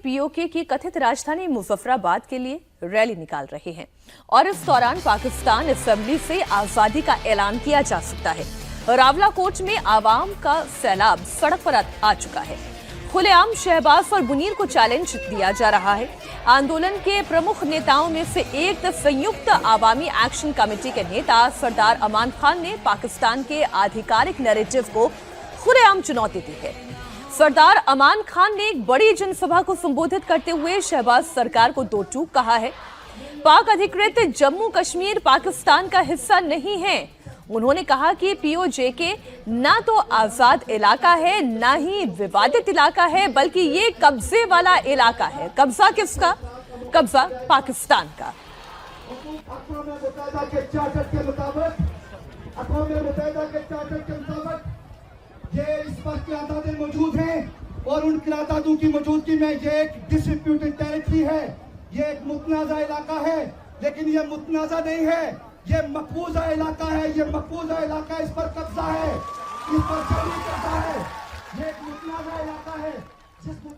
PoK की कथित राजधानी मुजफ्फराबाद के लिए रैली निकाल रहे हैं और इस दौरान पाकिस्तान असेंबली से आजादी का ऐलान किया जा सकता है। रावलाकोट में आवाम का सैलाब सड़क पर आ चुका है। खुलेआम शहबाज और मुनीर को चैलेंज दिया जा रहा है। आंदोलन के प्रमुख नेताओं में से एक संयुक्त आवामी एक्शन कमेटी के नेता सरदार अमान खान ने पाकिस्तान के आधिकारिक नैरेटिव को खुलेआम चुनौती दी है। सरदार अमान खान ने एक बड़ी जनसभा को संबोधित करते हुए शहबाज सरकार को दो टूक कहा है। पाक अधिकृत जम्मू कश्मीर पाकिस्तान का हिस्सा नहीं है। उन्होंने कहा कि पीओजेके ना तो आजाद इलाका है, ना ही विवादित इलाका है, बल्कि ये कब्जे वाला इलाका है। कब्जा किसका? कब्जा पाकिस्तान का। ये इस पर क़यादतें मौजूद हैं और उन क़यादतों की मौजूदगी में ये एक डिस्प्यूटेड टेरिटरी है, ये एक मुतनाज़ा इलाका है, लेकिन ये मुतनाज़ा नहीं है, ये मकबूजा इलाका है, ये मकबूजा इलाका है, इस पर कब्जा है, इस पर चोरी करता है, ये एक मुतनाज़ा इलाका है।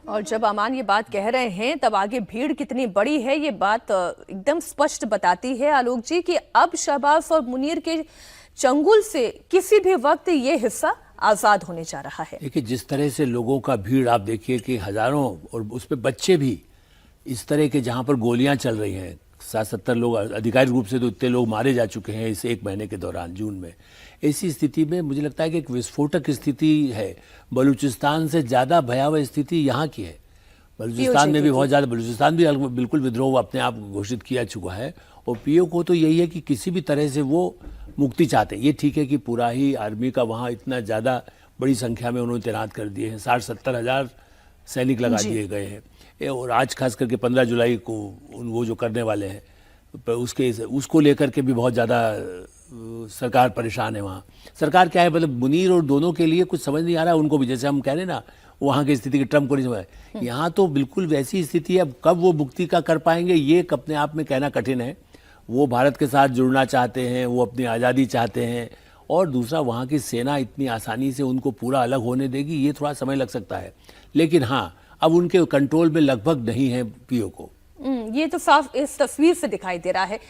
और जब अमान ये बात कह रहे हैं तब आगे भीड़ कितनी बड़ी है ये बात एकदम स्पष्ट बताती है आलोक जी कि अब शहबाज और मुनीर के चंगुल से किसी भी वक्त ये हिस्सा आजाद होने जा रहा है। देखिए, जिस तरह से लोगों का भीड़ आप देखिए कि हजारों और उस पे बच्चे भी, इस तरह के जहां पर गोलियां चल रही हैं, 60-70 लोग आधिकारिक रूप से तो इतने लोग मारे जा चुके हैं इस एक महीने के दौरान जून में। ऐसी स्थिति में मुझे लगता है कि एक विस्फोटक स्थिति है। बलूचिस्तान से ज़्यादा भयावह स्थिति यहाँ की है। बलूचिस्तान में भी बहुत ज़्यादा, बलूचिस्तान भी बिल्कुल विद्रोह अपने आप घोषित किया चुका है। और पीओ को तो यही है कि किसी भी तरह से वो मुक्ति चाहते हैं। ये ठीक है कि पूरा ही आर्मी का वहाँ इतना ज़्यादा बड़ी संख्या में उन्होंने तैनात कर दिए हैं, 60-70 हज़ार सैनिक लगा दिए गए हैं। और आज खास करके 15 जुलाई को वो जो करने वाले हैं उसको लेकर के भी बहुत ज़्यादा सरकार परेशान है। वहाँ सरकार क्या है, मतलब मुनीर और दोनों के लिए कुछ समझ नहीं आ रहा है उनको भी। जैसे हम कह रहे हैं ना, वहाँ की स्थिति की ट्रम्प को नहीं समझ, यहाँ तो बिल्कुल वैसी स्थिति है। अब कब वो मुक्ति का कर पाएंगे ये अपने आप में कहना कठिन है। वो भारत के साथ जुड़ना चाहते हैं, वो अपनी आज़ादी चाहते हैं, और दूसरा वहाँ की सेना इतनी आसानी से उनको पूरा अलग होने देगी ये थोड़ा समय लग सकता है। लेकिन हाँ, अब उनके कंट्रोल में लगभग नहीं है पीओ को। ये तो साफ इस तस्वीर से दिखाई दे रहा है।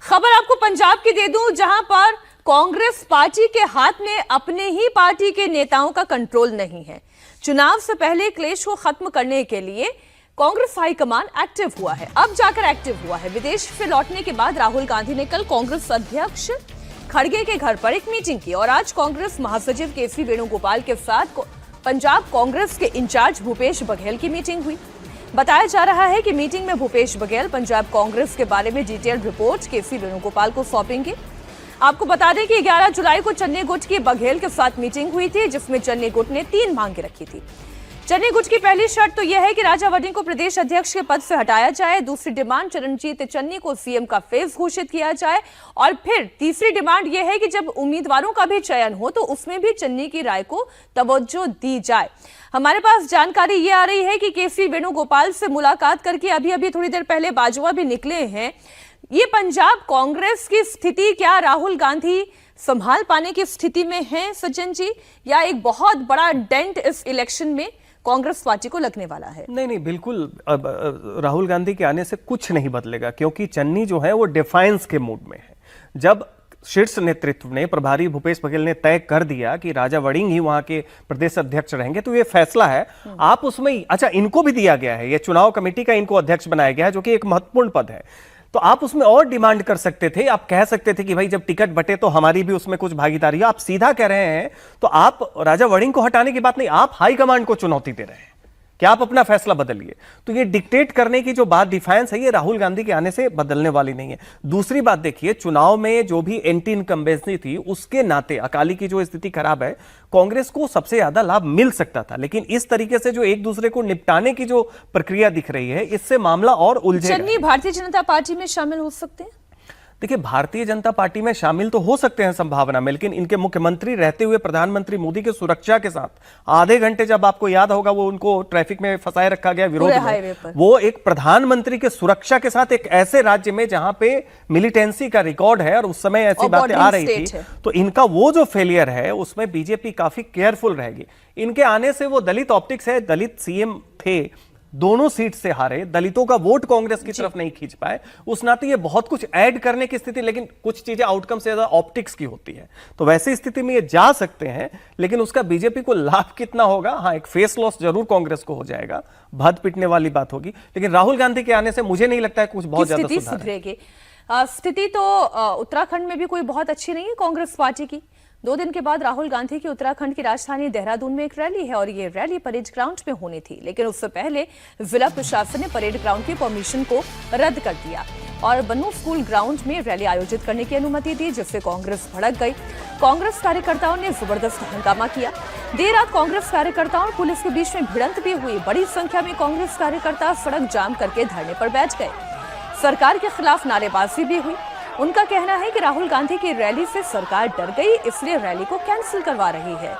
खबर आपको पंजाब की दे दूं, जहां पर कांग्रेस पार्टी के हाथ में अपने ही पार्टी के नेताओं का कंट्रोल नहीं है। चुनाव से पहले क्लेश को खत्म करने के लिए कांग्रेस हाईकमान एक्टिव हुआ है, अब जाकर एक्टिव हुआ है। विदेश से लौटने के बाद राहुल गांधी ने कल कांग्रेस अध्यक्ष खड़गे के घर पर एक मीटिंग की और आज कांग्रेस महासचिव केसी वेणुगोपाल के साथ पंजाब कांग्रेस के इंचार्ज भूपेश बघेल की मीटिंग हुई। बताया जा रहा है कि मीटिंग में भूपेश बघेल पंजाब कांग्रेस के बारे में डिटेल्ड रिपोर्ट केसी वेणुगोपाल को सौंपेंगे। आपको बता दें कि 11 जुलाई को चन्नी गुट की बघेल के साथ मीटिंग हुई थी, जिसमें चन्नी गुट ने 3 मांगे रखी थी। चन्नी गुट की पहली शर्त तो यह है कि राजा वड़िंग को प्रदेश अध्यक्ष के पद से हटाया जाए। दूसरी डिमांड, चरणजीत चन्नी को सीएम का फेस घोषित किया जाए। और फिर तीसरी डिमांड यह है कि जब उम्मीदवारों का भी चयन हो तो उसमें भी चन्नी की राय को तवज्जो दी जाए। हमारे पास जानकारी ये आ रही है कि केसी वेणुगोपाल से मुलाकात करके अभी थोड़ी देर पहले बाजवा भी निकले हैं। ये पंजाब कांग्रेस की स्थिति क्या राहुल गांधी संभाल पाने की स्थिति में है सज्जन जी, या एक बहुत बड़ा डेंट इस इलेक्शन में कांग्रेस पार्टी को लगने वाला है? नहीं, बिल्कुल राहुल गांधी के आने से कुछ नहीं बदलेगा, क्योंकि चन्नी जो है वो डिफाइंस के मूड में है। जब शीर्ष नेतृत्व ने, प्रभारी भूपेश बघेल ने तय कर दिया कि राजा वड़िंग ही वहां के प्रदेश अध्यक्ष रहेंगे, तो ये फैसला है आप उसमें, अच्छा इनको भी दिया गया है, ये चुनाव कमेटी का इनको अध्यक्ष बनाया गया है, जो कि एक महत्वपूर्ण पद है। तो आप उसमें और डिमांड कर सकते थे, आप कह सकते थे कि भाई जब टिकट बटे तो हमारी भी उसमें कुछ भागीदारी है। आप सीधा कह रहे हैं, तो आप राजा वड़िंग को हटाने की बात नहीं, आप हाईकमांड को चुनौती दे रहे हैं कि आप अपना फैसला बदलिए। तो ये डिक्टेट करने की जो बात, डिफाइंस है, ये राहुल गांधी के आने से बदलने वाली नहीं है। दूसरी बात देखिए, चुनाव में जो भी एंटी इनकम्बेंसी थी उसके नाते अकाली की जो स्थिति खराब है, कांग्रेस को सबसे ज्यादा लाभ मिल सकता था। लेकिन इस तरीके से जो एक दूसरे को निपटाने की जो प्रक्रिया दिख रही है, इससे मामला और उलझेगा। चन्नी भारतीय जनता पार्टी में शामिल हो सकते हैं? देखिए, भारतीय जनता पार्टी में शामिल तो हो सकते हैं संभावना में, लेकिन इनके मुख्यमंत्री रहते हुए प्रधानमंत्री मोदी की सुरक्षा के साथ आधे घंटे, जब आपको याद होगा वो उनको ट्रैफिक में फंसाए रखा गया विरोध हाईवे में, पर। वो एक प्रधानमंत्री के सुरक्षा के साथ एक ऐसे राज्य में जहां पे मिलिटेंसी का रिकॉर्ड है और उस समय ऐसी और बातें आ बॉर्डरिंग रही स्टेट थी, है। तो इनका वो जो फेलियर है उसमें बीजेपी काफी केयरफुल रहेगी। इनके आने से वो दलित ऑप्टिक्स है, दलित सीएम थे, दोनों सीट से हारे, दलितों का वोट कांग्रेस की तरफ नहीं खींच पाए, उस नाते ये बहुत कुछ ऐड करने की स्थिति, लेकिन कुछ चीजें आउटकम से ज्यादा ऑप्टिक्स की होती है, तो वैसी स्थिति में ये जा सकते हैं, लेकिन उसका बीजेपी को लाभ कितना होगा? हाँ, एक फेस लॉस जरूर कांग्रेस को हो जाएगा, भद पिटने वाली बात होगी, लेकिन राहुल गांधी के आने से मुझे नहीं लगता है कुछ बहुत ज्यादा स्थिति सुधार है। सुधरेगी। स्थिति तो उत्तराखंड में भी कोई बहुत अच्छी नहीं है कांग्रेस पार्टी की। 2 दिन के बाद राहुल गांधी की उत्तराखंड की राजधानी देहरादून में एक रैली है और ये रैली परेड ग्राउंड में होनी थी, लेकिन उससे पहले जिला प्रशासन ने परेड ग्राउंड की परमिशन को रद्द कर दिया और बन्नू स्कूल ग्राउंड में रैली आयोजित करने की अनुमति दी, जिससे कांग्रेस भड़क गई। कांग्रेस कार्यकर्ताओं ने जबरदस्त हंगामा किया। देर रात कांग्रेस कार्यकर्ताओं और पुलिस के बीच में भिड़ंत भी हुई। बड़ी संख्या में कांग्रेस कार्यकर्ता सड़क जाम करके धरने पर बैठ गए। सरकार के खिलाफ नारेबाजी भी हुई। उनका कहना है कि राहुल गांधी की रैली से सरकार डर गई, इसलिए रैली को कैंसिल करवा रही है।